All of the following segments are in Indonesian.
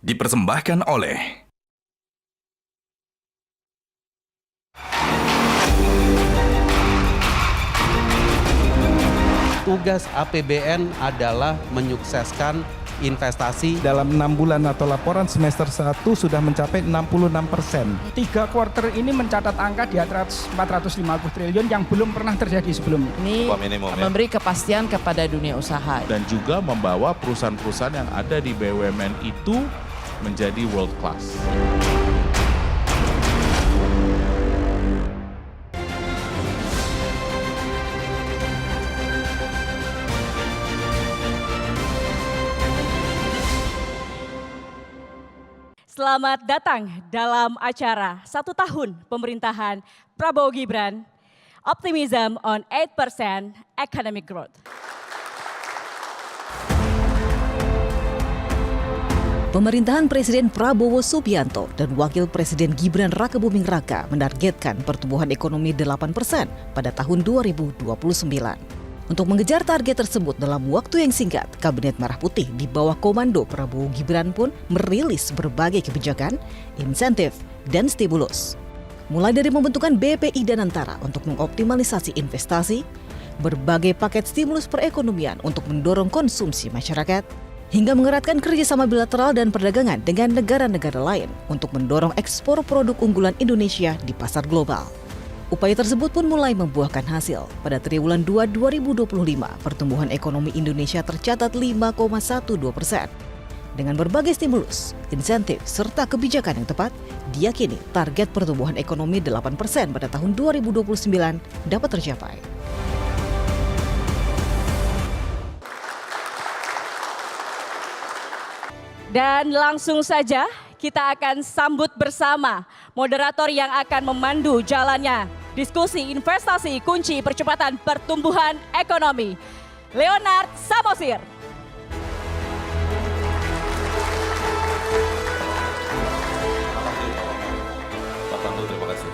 dipersembahkan oleh tugas APBN adalah menyukseskan investasi. Dalam 6 bulan atau laporan semester 1 sudah mencapai 66%. 3 kuartal ini mencatat angka di atas 450 triliun yang belum pernah terjadi sebelumnya. Ini memberi kepastian kepada dunia usaha. Dan juga membawa perusahaan-perusahaan yang ada di BUMN itu menjadi world class. Selamat datang dalam acara 1 tahun pemerintahan Prabowo Gibran, Optimism on 8% Economic Growth. Pemerintahan Presiden Prabowo Subianto dan Wakil Presiden Gibran Rakebuming Raka menargetkan pertumbuhan ekonomi 8% pada tahun 2029. Untuk mengejar target tersebut dalam waktu yang singkat, Kabinet Merah Putih di bawah komando Prabowo Gibran pun merilis berbagai kebijakan, insentif, dan stimulus. Mulai dari pembentukan BPI Danantara untuk mengoptimalisasi investasi, berbagai paket stimulus perekonomian untuk mendorong konsumsi masyarakat, hingga mengeratkan kerjasama bilateral dan perdagangan dengan negara-negara lain untuk mendorong ekspor produk unggulan Indonesia di pasar global. Upaya tersebut pun mulai membuahkan hasil. Pada triwulan 2 2025, pertumbuhan ekonomi Indonesia tercatat 5,12%. Dengan berbagai stimulus, insentif, serta kebijakan yang tepat, diyakini target pertumbuhan ekonomi 8% pada tahun 2029 dapat tercapai. Dan langsung saja kita akan sambut bersama moderator yang akan memandu jalannya diskusi investasi kunci percepatan pertumbuhan ekonomi, Leonard Samosir. Pak Pandu, terima kasih.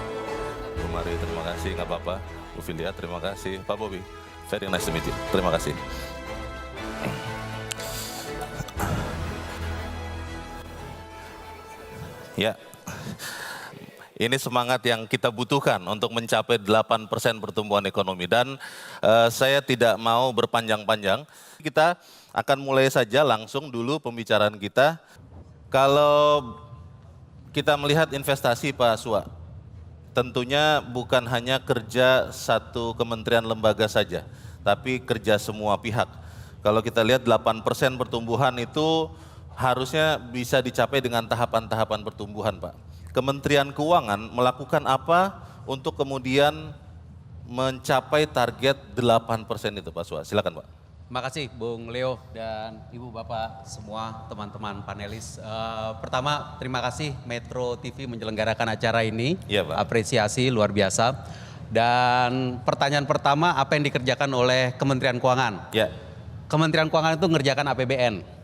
Bu Mari, terima kasih. Nggak apa-apa. Bu Filia, terima kasih. Pak Bobi, very nice to meet you. Terima kasih. Ya, ini semangat yang kita butuhkan untuk mencapai 8% pertumbuhan ekonomi. Dan saya tidak mau berpanjang-panjang. Kita akan mulai saja langsung dulu pembicaraan kita. Kalau kita melihat investasi Pak Sua, tentunya bukan hanya kerja satu kementerian lembaga saja, tapi kerja semua pihak. Kalau kita lihat 8% pertumbuhan itu harusnya bisa dicapai dengan tahapan-tahapan pertumbuhan, Pak. Kementerian Keuangan melakukan apa untuk kemudian mencapai target 8% itu, Pak Sua? Silakan, Pak. Makasih Bung Leo dan Ibu Bapak semua teman-teman panelis. Pertama terima kasih Metro TV menyelenggarakan acara ini. Iya, Pak. Apresiasi luar biasa. Dan pertanyaan pertama, apa yang dikerjakan oleh Kementerian Keuangan? Ya. Kementerian Keuangan itu mengerjakan APBN.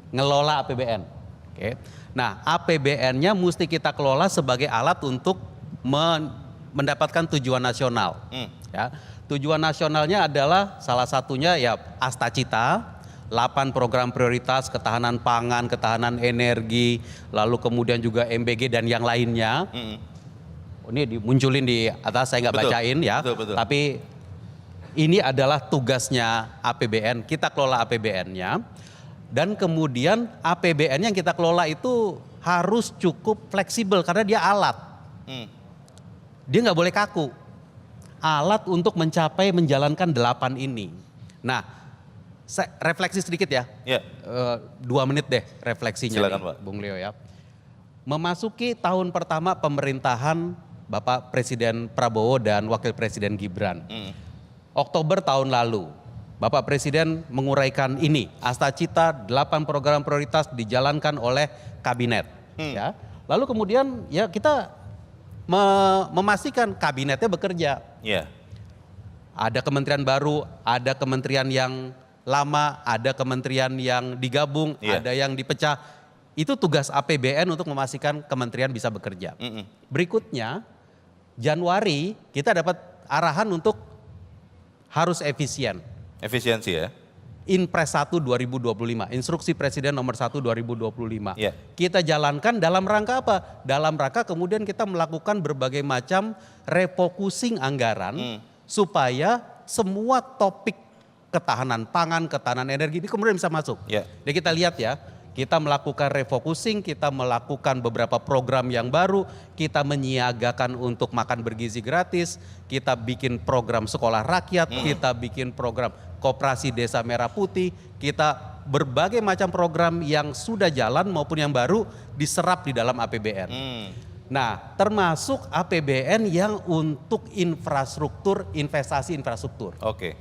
Ngelola APBN. Oke. Nah, APBN-nya mesti kita kelola sebagai alat untuk mendapatkan tujuan nasional. Ya. Tujuan nasionalnya adalah salah satunya ya Astacita, 8 program prioritas ketahanan pangan, ketahanan energi, lalu kemudian juga MBG dan yang lainnya. Ini dimunculin di atas, saya nggak bacain ya. Betul. Tapi ini adalah tugasnya APBN, kita kelola APBN-nya. Dan kemudian APBN yang kita kelola itu harus cukup fleksibel karena dia alat. Dia nggak boleh kaku. Alat untuk menjalankan 8 ini. Nah, saya refleksi sedikit ya. 2 menit deh refleksinya. Silakan, nih, Pak. Bung Leo ya. Memasuki tahun pertama pemerintahan Bapak Presiden Prabowo dan Wakil Presiden Gibran. Oktober tahun lalu, Bapak Presiden menguraikan ini, Astacita 8 program prioritas dijalankan oleh kabinet. Ya. Lalu kemudian ya kita memastikan kabinetnya bekerja. Iya. Ada kementerian baru, ada kementerian yang lama, ada kementerian yang digabung, ada yang dipecah. Itu tugas APBN untuk memastikan kementerian bisa bekerja. Berikutnya, Januari kita dapat arahan untuk harus efisien. Efisiensi ya? Inpres 1 2025, Instruksi Presiden nomor 1 2025. Ya. Kita jalankan dalam rangka apa? Dalam rangka kemudian kita melakukan berbagai macam refocusing anggaran supaya semua topik ketahanan pangan, ketahanan energi ini kemudian bisa masuk. Ya. Jadi kita lihat ya, kita melakukan refocusing, kita melakukan beberapa program yang baru, kita menyiagakan untuk makan bergizi gratis, kita bikin program sekolah rakyat, kita bikin program koperasi desa merah putih, kita berbagai macam program yang sudah jalan maupun yang baru diserap di dalam APBN. Nah, termasuk APBN yang untuk infrastruktur, investasi infrastruktur. Oke.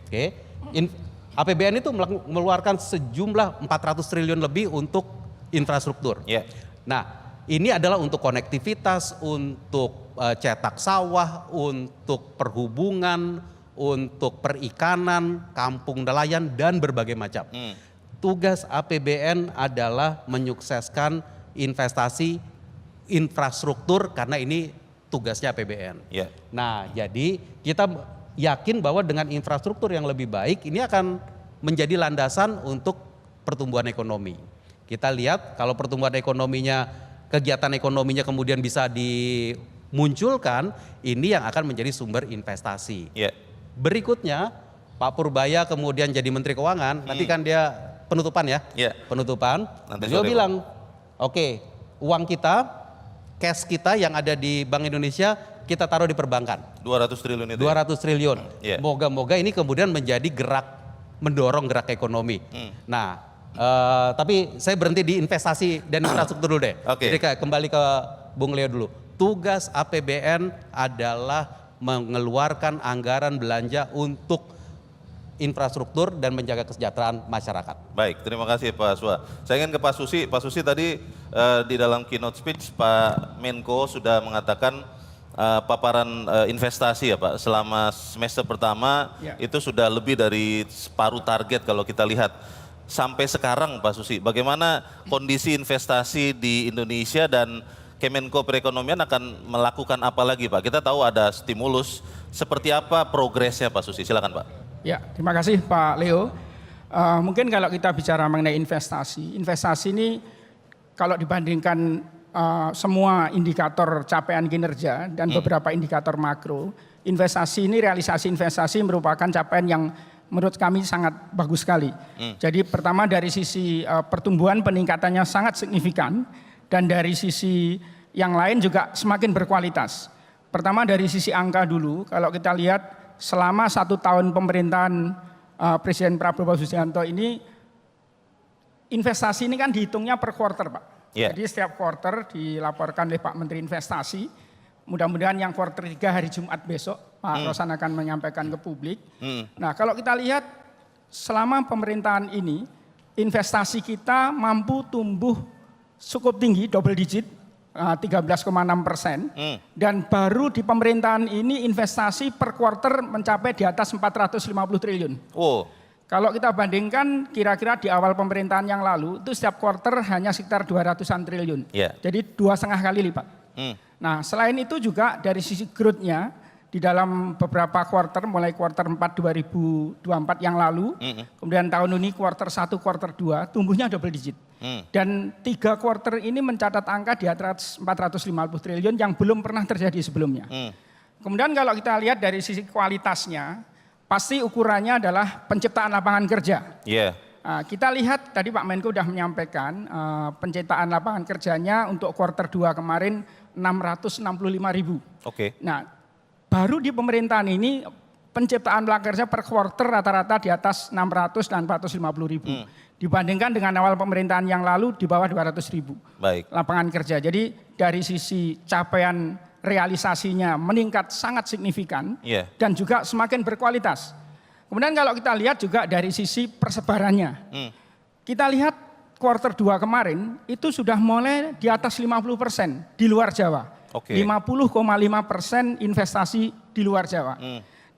APBN itu mengeluarkan sejumlah 400 triliun lebih untuk infrastruktur. Ya. Nah, ini adalah untuk konektivitas, untuk cetak sawah, untuk perhubungan, untuk perikanan, kampung nelayan, dan berbagai macam. Tugas APBN adalah menyukseskan investasi infrastruktur karena ini tugasnya APBN. Ya. Nah, jadi kita yakin bahwa dengan infrastruktur yang lebih baik ini akan menjadi landasan untuk pertumbuhan ekonomi. Kita lihat kalau pertumbuhan ekonominya, kegiatan ekonominya kemudian bisa dimunculkan, ini yang akan menjadi sumber investasi. Ya. Berikutnya Pak Purbaya kemudian jadi Menteri Keuangan, nanti kan dia penutupan ya, Ya. Penutupan. Nanti Beliau sore, bilang, oke, uang kita, cash kita yang ada di Bank Indonesia kita taruh di perbankan. 200 triliun itu. 200 triliun. Ya. Moga-moga ini kemudian menjadi mendorong gerak ekonomi. Nah, tapi saya berhenti di investasi dan infrastruktur dulu deh. Oke. Jadi kembali ke Bung Leo dulu. Tugas APBN adalah mengeluarkan anggaran belanja untuk infrastruktur dan menjaga kesejahteraan masyarakat. Baik, terima kasih Pak Sua. Saya ingin ke Pak Susi. Pak Susi tadi di dalam keynote speech Pak Menko sudah mengatakan paparan investasi ya Pak. Selama semester pertama itu sudah lebih dari separuh target kalau kita lihat. Sampai sekarang Pak Susi, bagaimana kondisi investasi di Indonesia dan Kemenko Perekonomian akan melakukan apa lagi Pak? Kita tahu ada stimulus, seperti apa progresnya Pak Susi? Silakan Pak. Ya, terima kasih Pak Leo. Mungkin kalau kita bicara mengenai investasi ini kalau dibandingkan semua indikator capaian kinerja dan beberapa indikator makro, realisasi investasi merupakan capaian yang menurut kami sangat bagus sekali. Jadi pertama dari sisi pertumbuhan peningkatannya sangat signifikan. Dan dari sisi yang lain juga semakin berkualitas. Pertama dari sisi angka dulu, kalau kita lihat selama 1 tahun pemerintahan Presiden Prabowo Subianto ini, investasi ini kan dihitungnya per quarter Pak. Yeah. Jadi setiap quarter dilaporkan oleh Pak Menteri Investasi, mudah-mudahan yang quarter 3 hari Jumat besok Pak Rosan akan menyampaikan ke publik. Nah kalau kita lihat selama pemerintahan ini, investasi kita mampu tumbuh cukup tinggi, double digit, 13,6%. Dan baru di pemerintahan ini investasi per quarter mencapai di atas 450 triliun. Oh. Kalau kita bandingkan kira-kira di awal pemerintahan yang lalu, itu setiap quarter hanya sekitar 200-an triliun. Yeah. Jadi 2,5 kali lipat. Nah selain itu juga dari sisi growth-nya, di dalam beberapa quarter, mulai quarter 4 2024 yang lalu, kemudian tahun ini quarter 1, quarter 2, tumbuhnya double digit. Dan 3 quarter ini mencatat angka di atas 450 triliun yang belum pernah terjadi sebelumnya. Kemudian kalau kita lihat dari sisi kualitasnya, pasti ukurannya adalah penciptaan lapangan kerja. Yeah. Kita lihat tadi Pak Menko sudah menyampaikan penciptaan lapangan kerjanya untuk quarter 2 kemarin 665.000. Oke. Nah, baru di pemerintahan ini penciptaan lapangan kerja per quarter rata-rata di atas 600 dan 450 ribu. Dibandingkan dengan awal pemerintahan yang lalu di bawah 200 ribu lapangan kerja. Jadi dari sisi capaian realisasinya meningkat sangat signifikan dan juga semakin berkualitas. Kemudian kalau kita lihat juga dari sisi persebarannya. Kita lihat quarter 2 kemarin itu sudah mulai di atas 50% di luar Jawa. 50,5% investasi di luar Jawa.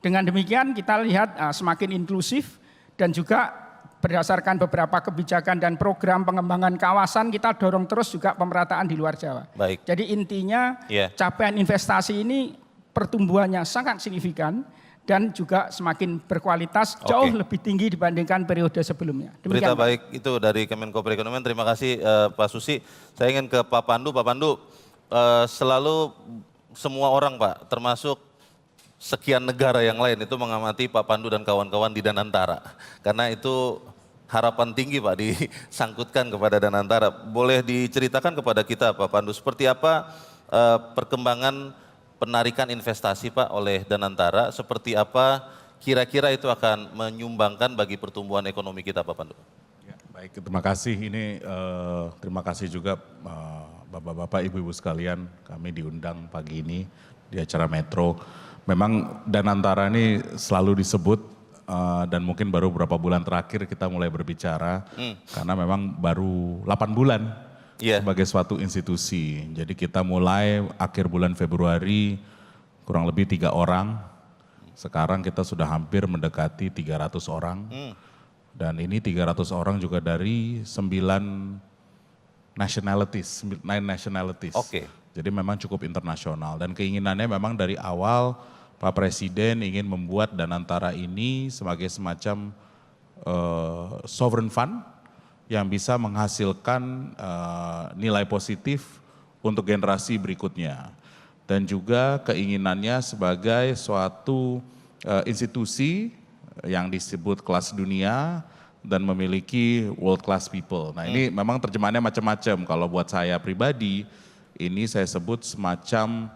Dengan demikian kita lihat semakin inklusif dan juga berdasarkan beberapa kebijakan dan program pengembangan kawasan kita dorong terus juga pemerataan di luar Jawa. Baik. Jadi intinya capaian investasi ini pertumbuhannya sangat signifikan dan juga semakin berkualitas, jauh lebih tinggi dibandingkan periode sebelumnya. Berita Pak. baik itu dari Kemenko Perekonomian. Terima kasih Pak Susi. Saya ingin ke Pak Pandu. Pak Pandu, selalu semua orang Pak, termasuk sekian negara yang lain itu mengamati Pak Pandu dan kawan-kawan di Danantara. Karena itu harapan tinggi Pak disangkutkan kepada Danantara. Boleh diceritakan kepada kita Pak Pandu, seperti apa perkembangan penarikan investasi Pak oleh Danantara, seperti apa kira-kira itu akan menyumbangkan bagi pertumbuhan ekonomi kita Pak Pandu? Ya, baik, terima kasih. Ini terima kasih juga Bapak-bapak, Ibu-ibu sekalian, kami diundang pagi ini di acara Metro. Memang Danantara ini selalu disebut dan mungkin baru beberapa bulan terakhir kita mulai berbicara karena memang baru 8 bulan sebagai suatu institusi. Jadi kita mulai akhir bulan Februari kurang lebih 3 orang. Sekarang kita sudah hampir mendekati 300 orang. Dan ini 300 orang juga dari 9 nationalities. Jadi memang cukup internasional dan keinginannya memang dari awal Pak Presiden ingin membuat Danantara ini sebagai semacam sovereign fund yang bisa menghasilkan nilai positif untuk generasi berikutnya. Dan juga keinginannya sebagai suatu institusi yang disebut kelas dunia dan memiliki world class people. Nah ini memang terjemahannya macam-macam. Kalau buat saya pribadi, ini saya sebut semacam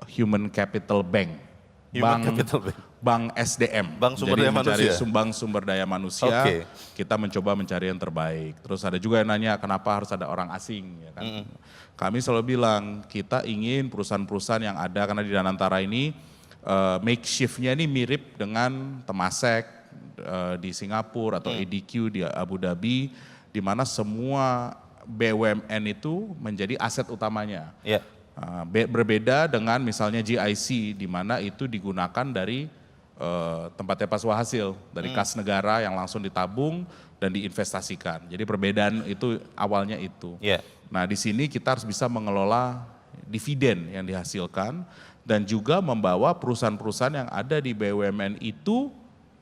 human capital bank. Bank SDM. Bank sumber Jadi daya mencari manusia. sumber daya manusia, kita mencoba mencari yang terbaik. Terus ada juga yang nanya kenapa harus ada orang asing. Ya kan? Kami selalu bilang kita ingin perusahaan-perusahaan yang ada, karena di Danantara ini makeshift-nya ini mirip dengan Temasek di Singapura atau EDQ di Abu Dhabi, di mana semua BUMN itu menjadi aset utamanya. Berbeda dengan misalnya GIC, di mana itu digunakan dari tempatnya Pak Suhasil, dari kas negara yang langsung ditabung dan diinvestasikan. Jadi perbedaan itu awalnya itu. Nah di sini kita harus bisa mengelola dividen yang dihasilkan dan juga membawa perusahaan-perusahaan yang ada di BUMN itu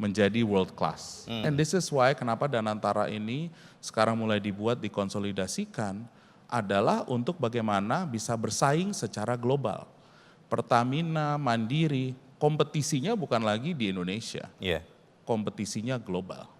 menjadi world class. And this is why kenapa Danantara ini sekarang mulai dibuat, dikonsolidasikan, adalah untuk bagaimana bisa bersaing secara global. Pertamina, Mandiri, kompetisinya bukan lagi di Indonesia, kompetisinya global.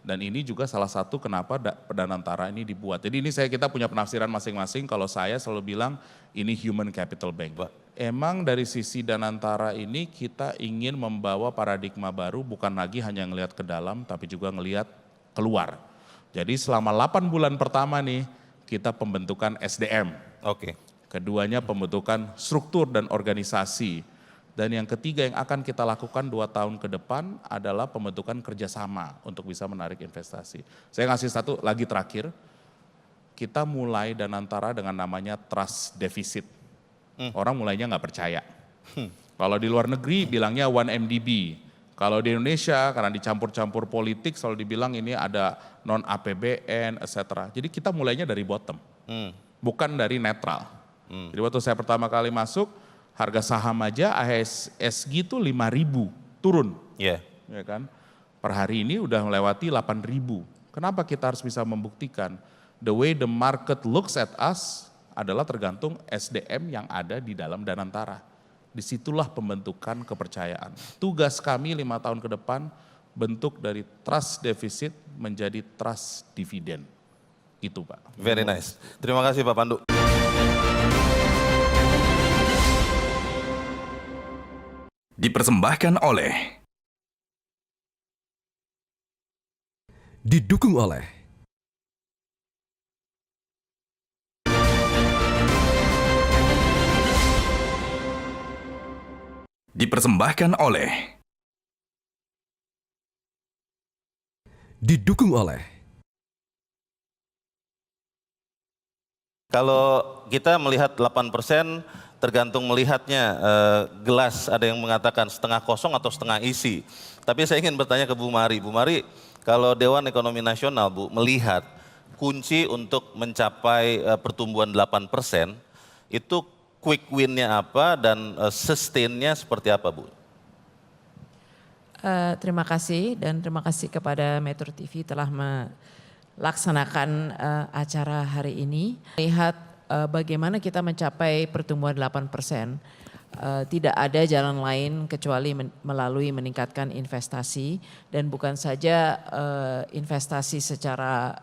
Dan ini juga salah satu kenapa Danantara ini dibuat. Jadi ini kita punya penafsiran masing-masing. Kalau saya selalu bilang ini human capital bank. Emang dari sisi Danantara ini kita ingin membawa paradigma baru, bukan lagi hanya ngelihat ke dalam, tapi juga ngelihat keluar. Jadi selama 8 bulan pertama nih, kita pembentukan SDM. Keduanya pembentukan struktur dan organisasi. Dan yang ketiga yang akan kita lakukan 2 tahun ke depan adalah pembentukan kerjasama untuk bisa menarik investasi. Saya ngasih satu lagi terakhir, kita mulai Danantara dengan namanya trust deficit. Orang mulainya nggak percaya. Kalau di luar negeri bilangnya 1MDB. Kalau di Indonesia karena dicampur-campur politik selalu dibilang ini ada non APBN, etc. Jadi kita mulainya dari bottom, bukan dari netral. Jadi waktu saya pertama kali masuk, harga saham aja ASG itu 5.000 turun, ya kan? Per hari ini udah melewati 8.000. Kenapa kita harus bisa membuktikan? The way the market looks at us adalah tergantung SDM yang ada di dalam Danantara. Disitulah pembentukan kepercayaan. Tugas kami 5 tahun ke depan, bentuk dari trust deficit menjadi trust dividend. Itu Pak. Very nice. Terima kasih Pak Pandu. Dipersembahkan oleh, didukung oleh dipersembahkan oleh, didukung oleh. Kalau kita melihat 8%, tergantung melihatnya, gelas ada yang mengatakan setengah kosong atau setengah isi. Tapi saya ingin bertanya ke Bu Mari. Bu Mari, kalau Dewan Ekonomi Nasional Bu melihat kunci untuk mencapai pertumbuhan 8%, itu quick win-nya apa dan sustain-nya seperti apa Bu? Terima kasih dan terima kasih kepada Metro TV telah melaksanakan acara hari ini. Lihat bagaimana kita mencapai pertumbuhan 8%. Tidak ada jalan lain kecuali melalui meningkatkan investasi dan bukan saja investasi secara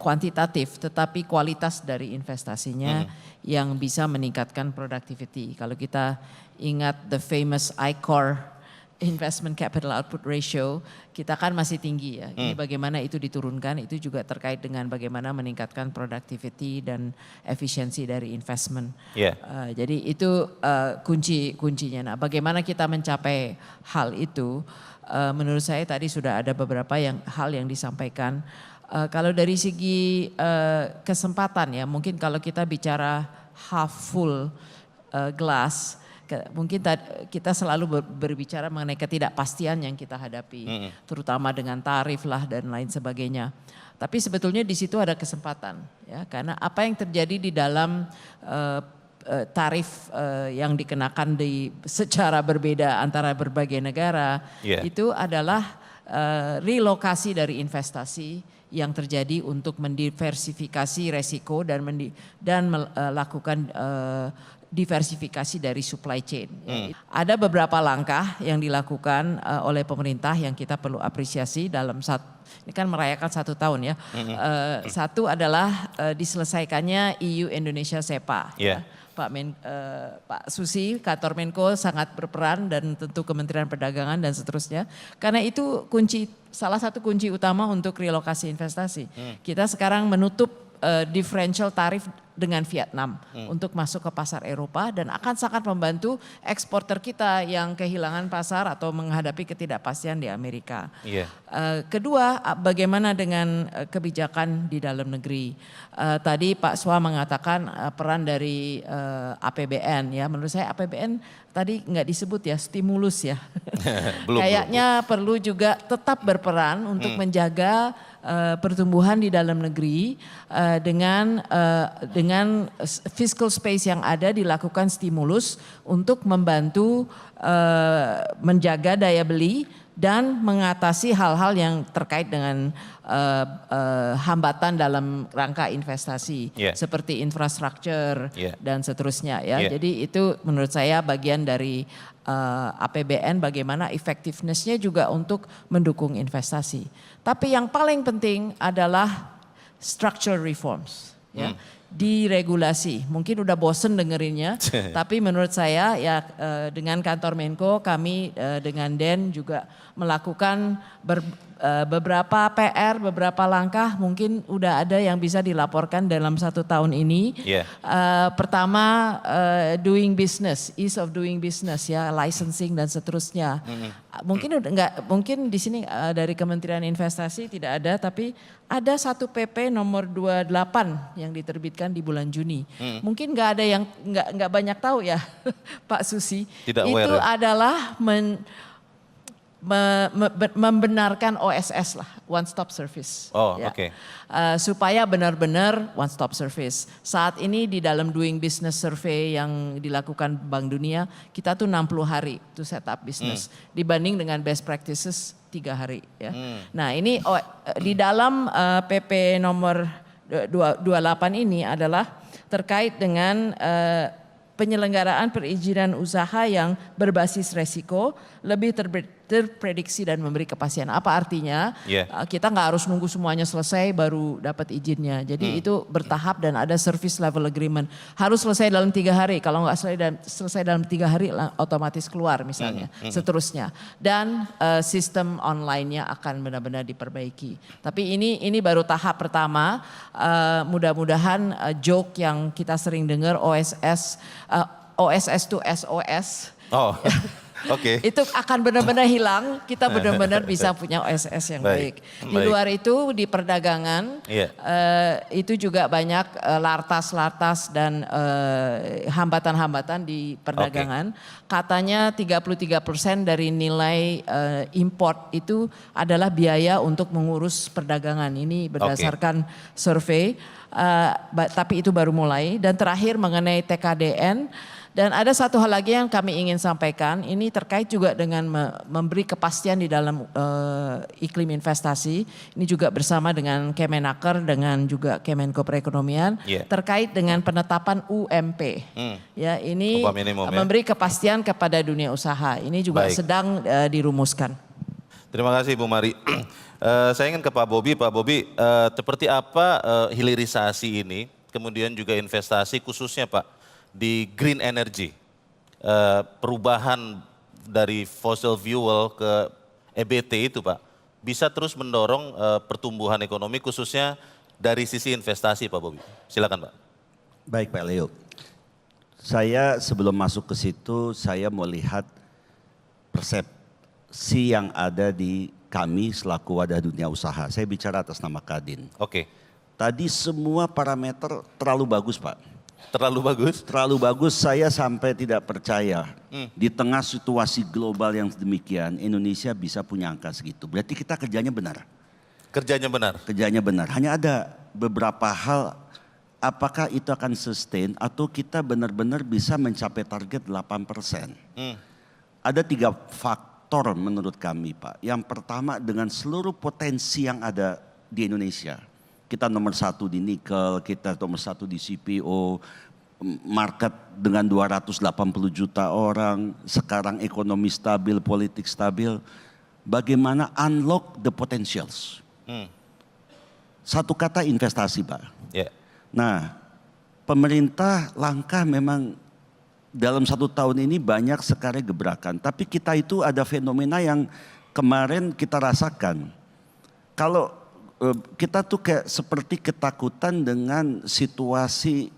kuantitatif tetapi kualitas dari investasinya yang bisa meningkatkan productivity. Kalau kita ingat the famous I-Core investment capital output ratio, kita kan masih tinggi ya. Ini bagaimana itu diturunkan, itu juga terkait dengan bagaimana meningkatkan productivity dan efisiensi dari investment. Jadi itu kuncinya. Nah, bagaimana kita mencapai hal itu? Menurut saya tadi sudah ada beberapa hal yang disampaikan. Kalau dari segi kesempatan ya, mungkin kalau kita bicara half full glass, mungkin kita selalu berbicara mengenai ketidakpastian yang kita hadapi, terutama dengan tarif lah dan lain sebagainya. Tapi sebetulnya di situ ada kesempatan, ya, karena apa yang terjadi di dalam tarif yang dikenakan secara berbeda antara berbagai negara itu adalah relokasi dari investasi yang terjadi untuk mendiversifikasi resiko dan melakukan diversifikasi dari supply chain. Ada beberapa langkah yang dilakukan oleh pemerintah yang kita perlu apresiasi dalam ini kan merayakan 1 tahun ya. Satu adalah diselesaikannya EU Indonesia SEPA. Pak Susi, kantor Menko sangat berperan dan tentu Kementerian Perdagangan dan seterusnya. Karena itu salah satu kunci utama untuk relokasi investasi. Kita sekarang menutup differential tarif dengan Vietnam untuk masuk ke pasar Eropa dan akan sangat membantu eksporter kita yang kehilangan pasar atau menghadapi ketidakpastian di Amerika. Kedua, bagaimana dengan kebijakan di dalam negeri? Tadi Pak Swa mengatakan peran dari APBN ya. Menurut saya APBN tadi nggak disebut ya, stimulus ya. Kayaknya perlu juga tetap berperan untuk menjaga pertumbuhan di dalam negeri dengan fiscal space yang ada dilakukan stimulus untuk membantu menjaga daya beli dan mengatasi hal-hal yang terkait dengan hambatan dalam rangka investasi seperti infrastruktur dan seterusnya ya. Jadi itu menurut saya bagian dari APBN bagaimana effectiveness-nya juga untuk mendukung investasi. Tapi yang paling penting adalah structural reforms ya. Diregulasi. Mungkin udah bosen dengerinnya, tapi menurut saya ya dengan kantor Menko kami dengan Den juga melakukan beberapa PR, beberapa langkah mungkin udah ada yang bisa dilaporkan dalam 1 tahun ini. Pertama doing business, ease of doing business ya, licensing dan seterusnya. Mungkin di sini dari Kementerian Investasi tidak ada, tapi ada satu PP nomor 28 yang diterbitkan di bulan Juni. Mungkin nggak ada yang nggak banyak tahu ya, Pak Susi. Tidak itu aware, ya? Adalah membenarkan OSS lah, one stop service. Supaya benar-benar one stop service. Saat ini di dalam doing business survey yang dilakukan Bank Dunia, kita tuh 60 hari to set up business. Dibanding dengan best practices 3 hari. Ya. Nah ini di dalam PP nomor 28 ini adalah terkait dengan penyelenggaraan perizinan usaha yang berbasis resiko, lebih terprediksi dan memberi kepastian. Apa artinya? Kita nggak harus nunggu semuanya selesai baru dapat izinnya. Jadi itu bertahap dan ada service level agreement. Harus selesai dalam 3 hari. Kalau nggak selesai dalam 3 hari otomatis keluar misalnya. Seterusnya. Dan sistem online-nya akan benar-benar diperbaiki. Tapi ini baru tahap pertama. Mudah-mudahan joke yang kita sering dengar OSS to SOS. Itu akan benar-benar hilang, kita benar-benar bisa punya OSS yang baik. Di luar itu di perdagangan itu juga banyak lartas-lartas dan hambatan-hambatan di perdagangan. Katanya 33% dari nilai import itu adalah biaya untuk mengurus perdagangan. Ini berdasarkan survei, tapi itu baru mulai. Dan terakhir mengenai TKDN, Dan ada satu hal lagi yang kami ingin sampaikan, ini terkait juga dengan memberi kepastian di dalam iklim investasi. Ini juga bersama dengan Kemenaker, dengan juga Kemenko Perekonomian, terkait dengan penetapan UMP. Ya, ini memberi kepastian kepada dunia usaha. Ini juga sedang dirumuskan. Terima kasih Bu Mari. Saya ingin ke Pak Bobi. Pak Bobi, seperti apa hilirisasi ini, kemudian juga investasi khususnya Pak di green energy, perubahan dari fossil fuel ke EBT itu Pak, bisa terus mendorong pertumbuhan ekonomi khususnya dari sisi investasi Pak Bobi. Silakan Pak. Baik Pak Leo. Saya sebelum masuk ke situ, saya mau lihat persepsi yang ada di kami selaku wadah dunia usaha. Saya bicara atas nama Kadin. Oke. Tadi semua parameter terlalu bagus Pak. Terlalu bagus? Terlalu bagus, saya sampai tidak percaya. Di tengah situasi global yang demikian, Indonesia bisa punya angka segitu. Berarti kita kerjanya benar. Kerjanya benar? Kerjanya benar. Hanya ada beberapa hal, apakah itu akan sustain atau kita benar-benar bisa mencapai target 8%. Ada 3 faktor menurut kami Pak. Yang pertama dengan seluruh potensi yang ada di Indonesia. Kita nomor 1 di nikel, kita nomor 1 di CPO, market dengan 280 juta orang, sekarang ekonomi stabil, politik stabil. Bagaimana unlock the potentials? Satu kata investasi Pak. Nah, pemerintah langkah memang dalam 1 tahun ini banyak sekali gebrakan. Tapi kita itu ada fenomena yang kemarin kita rasakan. Kalau kita tuh kayak seperti ketakutan dengan situasi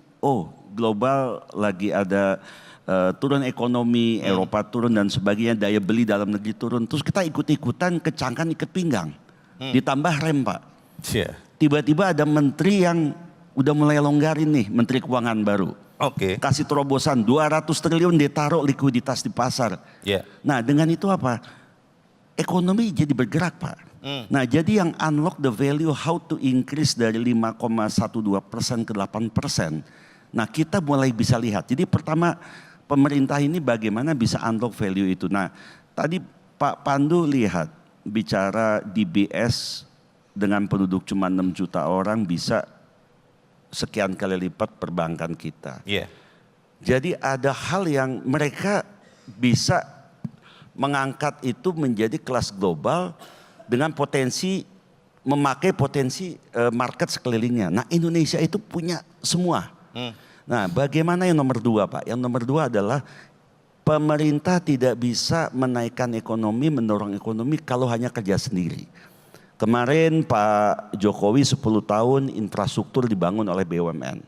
global lagi ada turun ekonomi, Eropa turun dan sebagainya, daya beli dalam negeri turun. Terus kita ikut-ikutan kecangkan ikat pinggang. Ditambah rem Pak. Tiba-tiba ada menteri yang udah mulai longgarin nih, menteri keuangan baru. Kasih terobosan 200 triliun ditaruh likuiditas di pasar. Nah dengan itu apa? Ekonomi jadi bergerak Pak. Nah jadi yang unlock the value, how to increase dari 5,12% ke 8%. Nah kita mulai bisa lihat. Jadi pertama pemerintah ini bagaimana bisa unlock value itu. Nah tadi Pak Pandu lihat bicara DBS dengan penduduk cuma 6 juta orang bisa sekian kali lipat perbankan kita. Jadi ada hal yang mereka bisa mengangkat itu menjadi kelas global dengan potensi, memakai potensi market sekelilingnya. Nah Indonesia itu punya semua. Nah bagaimana yang nomor 2 Pak? Yang nomor 2 adalah pemerintah tidak bisa menaikkan ekonomi, mendorong ekonomi kalau hanya kerja sendiri. Kemarin Pak Jokowi 10 tahun infrastruktur dibangun oleh BUMN.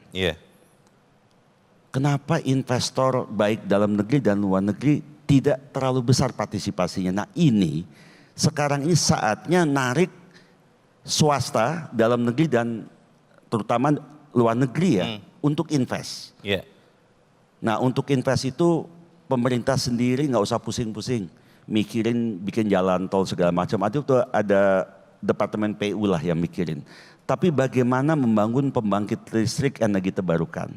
Kenapa investor baik dalam negeri dan luar negeri tidak terlalu besar partisipasinya? Nah ini sekarang ini saatnya narik swasta dalam negeri dan terutama luar negeri ya untuk invest. Nah untuk invest itu pemerintah sendiri nggak usah pusing-pusing mikirin bikin jalan tol segala macam. Itu ada departemen PU lah yang mikirin. Tapi bagaimana membangun pembangkit listrik energi terbarukan.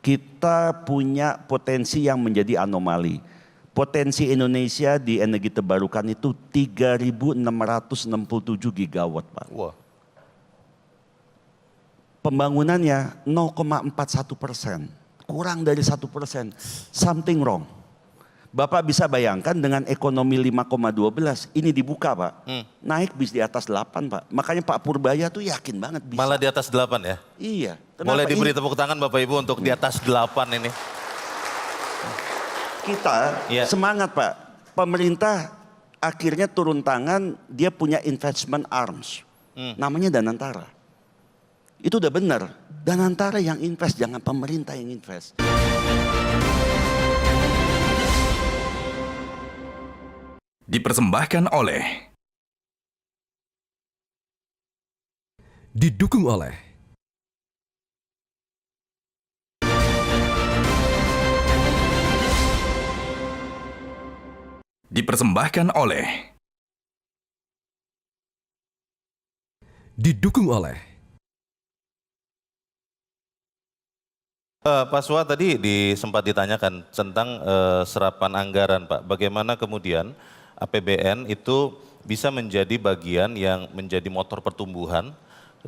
Kita punya potensi yang menjadi anomali. Potensi Indonesia di energi terbarukan itu 3.667 gigawatt Pak. Pembangunannya 0,41%, kurang dari 1%, something wrong. Bapak bisa bayangkan dengan ekonomi 5,12 ini dibuka Pak, naik bis di atas 8 Pak. Makanya Pak Purbaya tuh yakin banget bisa. Malah di atas 8 ya? Iya. Boleh diberi tepuk tangan Bapak Ibu untuk di atas 8 ini. Kita semangat Pak, pemerintah akhirnya turun tangan, dia punya investment arms, namanya Danantara. Itu udah benar, Danantara yang invest, jangan pemerintah yang invest. Dipersembahkan oleh, didukung oleh dipersembahkan oleh, didukung oleh Pak Suwa tadi sempat ditanyakan tentang serapan anggaran Pak. Bagaimana kemudian APBN itu bisa menjadi bagian yang menjadi motor pertumbuhan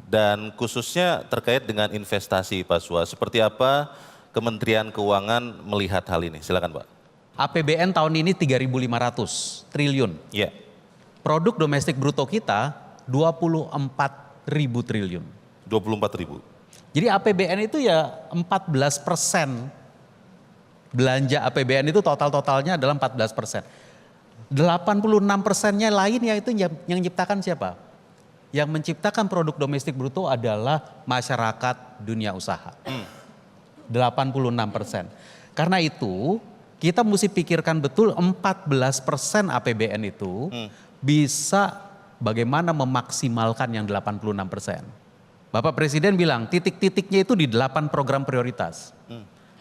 dan khususnya terkait dengan investasi Pak Suwa. Seperti apa Kementerian Keuangan melihat hal ini? Silakan Pak. APBN tahun ini 3.500 triliun. Ya. Produk domestik bruto kita 24.000 triliun. 24.000. Jadi APBN itu ya 14%. Belanja APBN itu totalnya adalah 14%. 86%-nya lainnya itu yang menciptakan siapa? Yang menciptakan produk domestik bruto adalah masyarakat dunia usaha. 86%. Karena itu kita mesti pikirkan betul 14% APBN itu bisa bagaimana memaksimalkan yang 86%. Bapak Presiden bilang titik-titiknya itu di 8 program prioritas.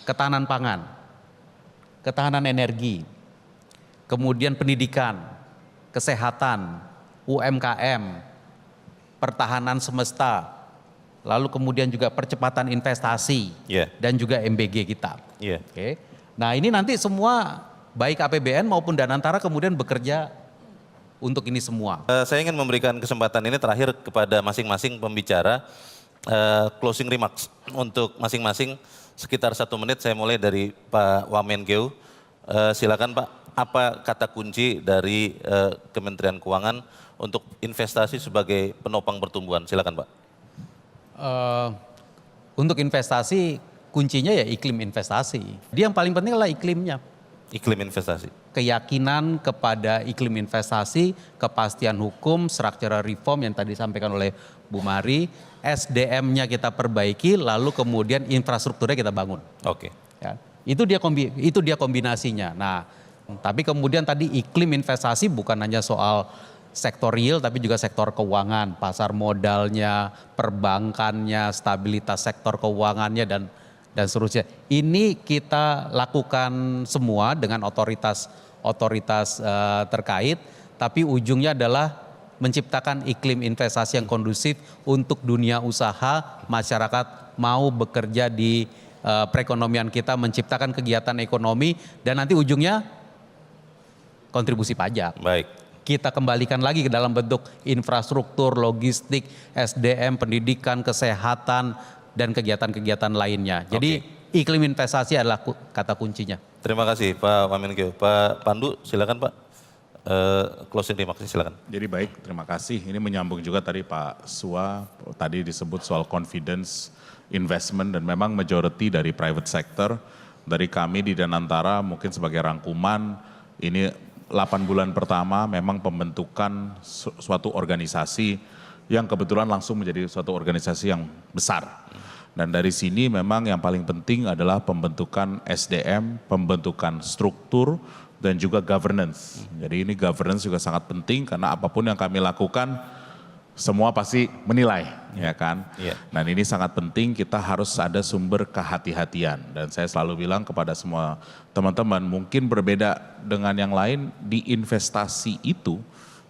Ketahanan pangan, ketahanan energi, kemudian pendidikan, kesehatan, UMKM, pertahanan semesta, lalu kemudian juga percepatan investasi dan juga MBG kita. Oke. Nah ini nanti semua baik APBN maupun Danantara kemudian bekerja untuk ini semua. Saya ingin memberikan kesempatan ini terakhir kepada masing-masing pembicara, closing remarks untuk masing-masing sekitar 1 menit. Saya mulai dari Pak Wamenkeu. Silakan Pak, apa kata kunci dari Kementerian Keuangan untuk investasi sebagai penopang pertumbuhan? Silakan Pak. Untuk investasi kuncinya ya iklim investasi. Dia yang paling penting adalah iklimnya. Iklim investasi. Keyakinan kepada iklim investasi, kepastian hukum, structural reform yang tadi disampaikan oleh Bu Mari, SDM-nya kita perbaiki, lalu kemudian infrastrukturnya kita bangun. Oke. Ya, itu dia kombinasinya. Nah, tapi kemudian tadi iklim investasi bukan hanya soal sektor real, tapi juga sektor keuangan, pasar modalnya, perbankannya, stabilitas sektor keuangannya dan seterusnya. Ini kita lakukan semua dengan otoritas terkait, tapi ujungnya adalah menciptakan iklim investasi yang kondusif untuk dunia usaha, masyarakat mau bekerja di perekonomian kita, menciptakan kegiatan ekonomi dan nanti ujungnya kontribusi pajak. Baik. Kita kembalikan lagi ke dalam bentuk infrastruktur, logistik, SDM, pendidikan, kesehatan, dan kegiatan-kegiatan lainnya. Jadi iklim investasi adalah kata kuncinya. Terima kasih Pak Wamenkeu. Pak Pandu silakan Pak. Closing remarks silakan. Jadi baik, terima kasih. Ini menyambung juga tadi Pak Suwa, tadi disebut soal confidence, investment dan memang majority dari private sector. Dari kami di Danantara mungkin sebagai rangkuman, ini 8 bulan pertama memang pembentukan suatu organisasi yang kebetulan langsung menjadi suatu organisasi yang besar. Dan dari sini memang yang paling penting adalah pembentukan SDM, pembentukan struktur, dan juga governance. Jadi ini governance juga sangat penting karena apapun yang kami lakukan, semua pasti menilai, ya kan? Dan ini sangat penting, kita harus ada sumber kehati-hatian. Dan saya selalu bilang kepada semua teman-teman, mungkin berbeda dengan yang lain, di investasi itu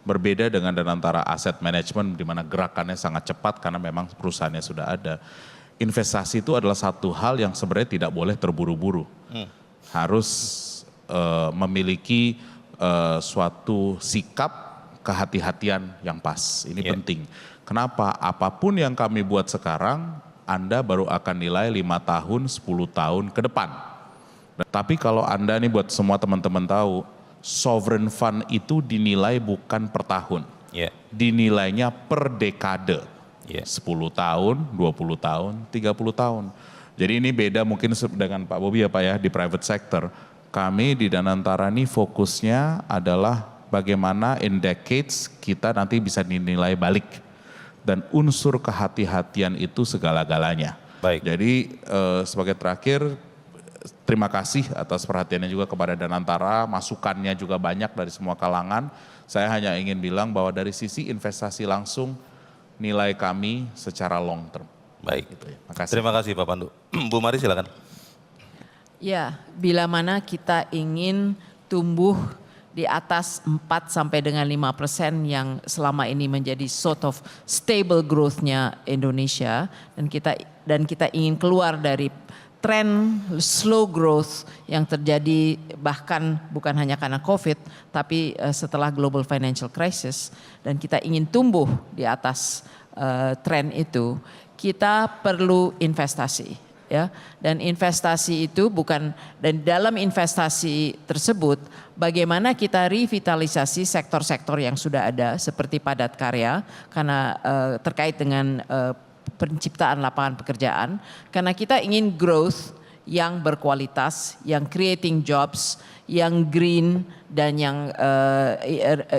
berbeda dengan Danantara Asset Management, di mana gerakannya sangat cepat karena memang perusahaannya sudah ada. Investasi itu adalah satu hal yang sebenarnya tidak boleh terburu-buru. Harus memiliki suatu sikap kehati-hatian yang pas. Ini penting. Kenapa? Apapun yang kami buat sekarang, Anda baru akan nilai 5 tahun, 10 tahun ke depan. Tapi kalau Anda nih buat semua teman-teman tahu, sovereign fund itu dinilai bukan per tahun. Dinilainya per dekade. 10 tahun, 20 tahun, 30 tahun. Jadi ini beda mungkin dengan Pak Bobi ya Pak ya, di private sector. Kami di Danantara ini fokusnya adalah bagaimana in decades kita nanti bisa dinilai balik. Dan unsur kehati-hatian itu segala-galanya. Baik. Jadi sebagai terakhir, terima kasih atas perhatiannya juga kepada Danantara, masukannya juga banyak dari semua kalangan. Saya hanya ingin bilang bahwa dari sisi investasi langsung, nilai kami secara long term. Baik, gitu ya. Makasih. Terima kasih Pak Pandu. Bu Mari silakan. Ya, bila mana kita ingin tumbuh di atas 4 sampai dengan 5% yang selama ini menjadi sort of stable growth-nya Indonesia dan kita ingin keluar dari tren slow growth yang terjadi bahkan bukan hanya karena COVID, tapi setelah global financial crisis, dan kita ingin tumbuh di atas tren itu, kita perlu investasi. Ya, dan investasi itu bukan, dan dalam investasi tersebut bagaimana kita revitalisasi sektor-sektor yang sudah ada seperti padat karya karena terkait dengan penciptaan lapangan pekerjaan, karena kita ingin growth yang berkualitas, yang creating jobs, yang green dan yang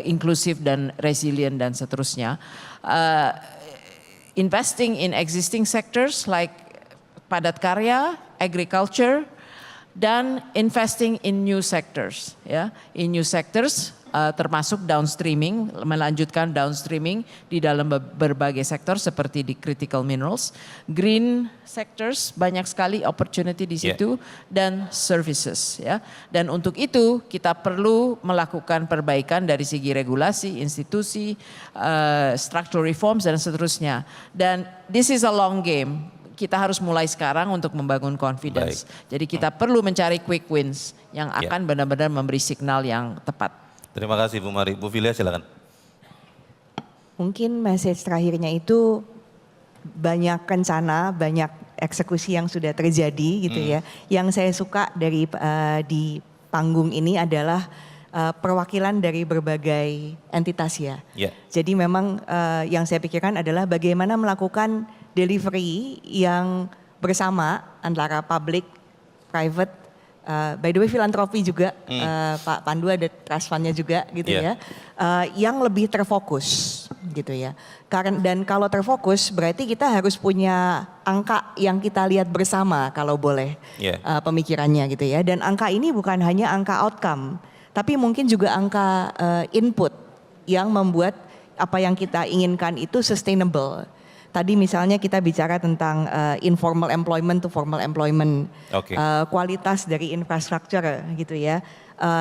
inklusif dan resilient dan seterusnya. Investing in existing sectors like padat karya, agriculture, dan investing in new sectors, ya, in new sectors termasuk downstreaming, melanjutkan downstreaming di dalam berbagai sektor seperti di critical minerals, green sectors banyak sekali opportunity di situ, dan services, ya. Dan untuk itu kita perlu melakukan perbaikan dari segi regulasi, institusi, structural reforms dan seterusnya. Dan this is a long game. Kita harus mulai sekarang untuk membangun confidence. Jadi kita perlu mencari quick wins yang akan benar-benar memberi signal yang tepat. Terima kasih Bu Mari. Bu Filia silakan. Mungkin message terakhirnya itu banyak rencana, banyak eksekusi yang sudah terjadi gitu ya. Yang saya suka dari di panggung ini adalah perwakilan dari berbagai entitas ya. Jadi memang yang saya pikirkan adalah bagaimana melakukan delivery yang bersama antara public, private, by the way filantropi juga, Pak Pandu ada trust fund-nya juga gitu ya, yang lebih terfokus gitu ya. Dan kalau terfokus berarti kita harus punya angka yang kita lihat bersama kalau boleh pemikirannya gitu ya. Dan angka ini bukan hanya angka outcome, tapi mungkin juga angka input yang membuat apa yang kita inginkan itu sustainable. Tadi misalnya kita bicara tentang informal employment to formal employment, kualitas dari infrastruktur gitu ya.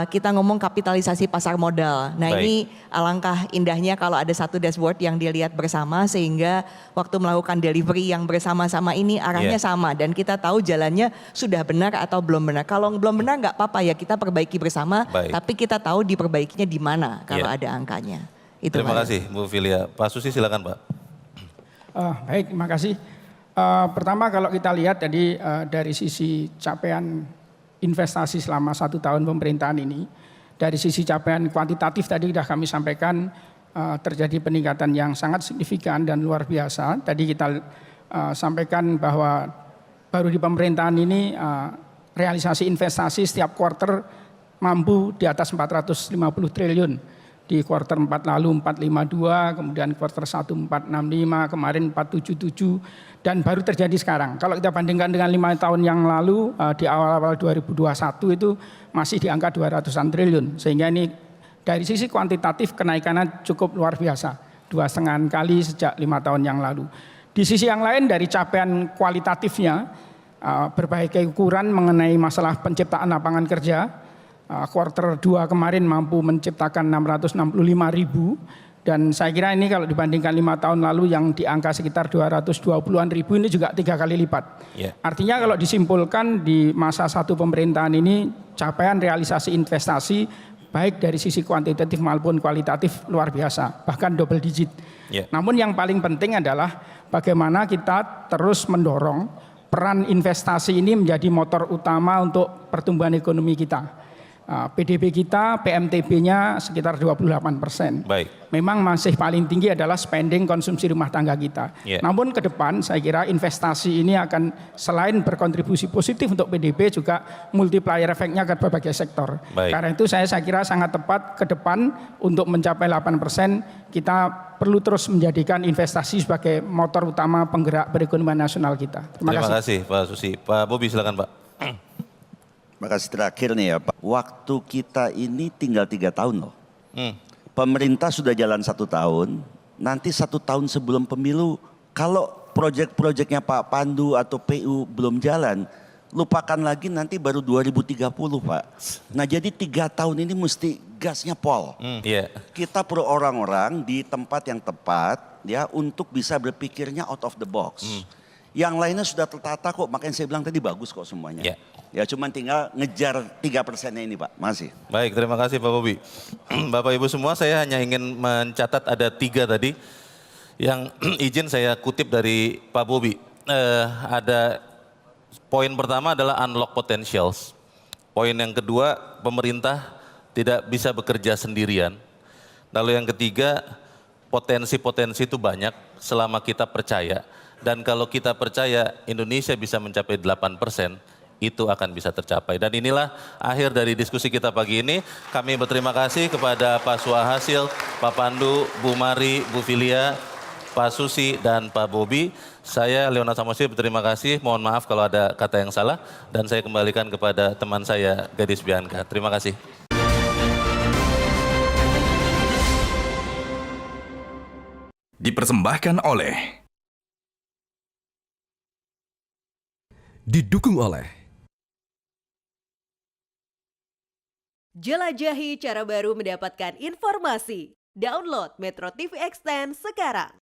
Kita ngomong kapitalisasi pasar modal. Nah ini alangkah indahnya kalau ada satu dashboard yang dilihat bersama sehingga waktu melakukan delivery yang bersama-sama ini arahnya sama dan kita tahu jalannya sudah benar atau belum benar. Kalau belum benar nggak apa-apa ya kita perbaiki bersama, tapi kita tahu diperbaikinya di mana kalau ada angkanya. Itu Terima kasih Bu Filia. Pak Susi silakan Pak. Baik, terima kasih. Pertama kalau kita lihat jadi dari sisi capaian investasi selama 1 tahun pemerintahan ini, dari sisi capaian kuantitatif tadi sudah kami sampaikan terjadi peningkatan yang sangat signifikan dan luar biasa. Tadi kita sampaikan bahwa baru di pemerintahan ini realisasi investasi setiap quarter mampu di atas 450 triliun. Di kuartal 4 lalu 452, kemudian kuartal 1 465, kemarin 477 dan baru terjadi sekarang. Kalau kita bandingkan dengan 5 tahun yang lalu di awal-awal 2021 itu masih di angka 200-an triliun. Sehingga ini dari sisi kuantitatif kenaikannya cukup luar biasa. 2,5 kali sejak 5 tahun yang lalu. Di sisi yang lain dari capaian kualitatifnya berbagai ukuran mengenai masalah penciptaan lapangan kerja. Kuartal 2 kemarin mampu menciptakan 665.000 dan saya kira ini kalau dibandingkan 5 tahun lalu yang di angka sekitar 220-an ribu ini juga 3 kali lipat. Artinya kalau disimpulkan di masa 1 pemerintahan ini capaian realisasi investasi baik dari sisi kuantitatif maupun kualitatif luar biasa, bahkan double digit. Namun yang paling penting adalah bagaimana kita terus mendorong peran investasi ini menjadi motor utama untuk pertumbuhan ekonomi kita. PDB kita, PMTB-nya sekitar 28%. Memang masih paling tinggi adalah spending konsumsi rumah tangga kita. Namun ke depan saya kira investasi ini akan selain berkontribusi positif untuk PDB juga multiplier efeknya ke berbagai sektor. Karena itu saya kira sangat tepat ke depan untuk mencapai 8% kita perlu terus menjadikan investasi sebagai motor utama penggerak perekonomian nasional kita. Terima kasih Pak Susi. Pak Bobi silakan Pak. Makasih terakhir nih ya Pak. Waktu kita ini tinggal 3 tahun loh. Pemerintah sudah jalan 1 tahun. Nanti 1 tahun sebelum pemilu, kalau proyek-proyeknya Pak Pandu atau PU belum jalan, lupakan lagi nanti baru 2030 Pak. Nah jadi 3 tahun ini mesti gasnya pol. Kita perlu orang-orang di tempat yang tepat ya untuk bisa berpikirnya out of the box. Yang lainnya sudah tertata kok, makanya saya bilang tadi bagus kok semuanya. Ya cuman tinggal ngejar 3%-nya ini Pak, masih. Baik, terima kasih Pak Bobi. Bapak Ibu semua, saya hanya ingin mencatat ada 3 tadi yang izin saya kutip dari Pak Bobi. Ada poin pertama adalah unlock potentials. Poin yang kedua, pemerintah tidak bisa bekerja sendirian. Lalu yang ketiga, potensi-potensi itu banyak selama kita percaya. Dan kalau kita percaya Indonesia bisa mencapai 8%, itu akan bisa tercapai. Dan inilah akhir dari diskusi kita pagi ini. Kami berterima kasih kepada Pak Suhasil, Pak Pandu, Bu Mari, Bu Filia, Pak Susi, dan Pak Bobi. Saya Leonard Samosir berterima kasih. Mohon maaf kalau ada kata yang salah. Dan saya kembalikan kepada teman saya, Gadis Bianca. Terima kasih. Dipersembahkan oleh Didukung oleh Jelajahi cara baru mendapatkan informasi. Download Metro TV Extend sekarang.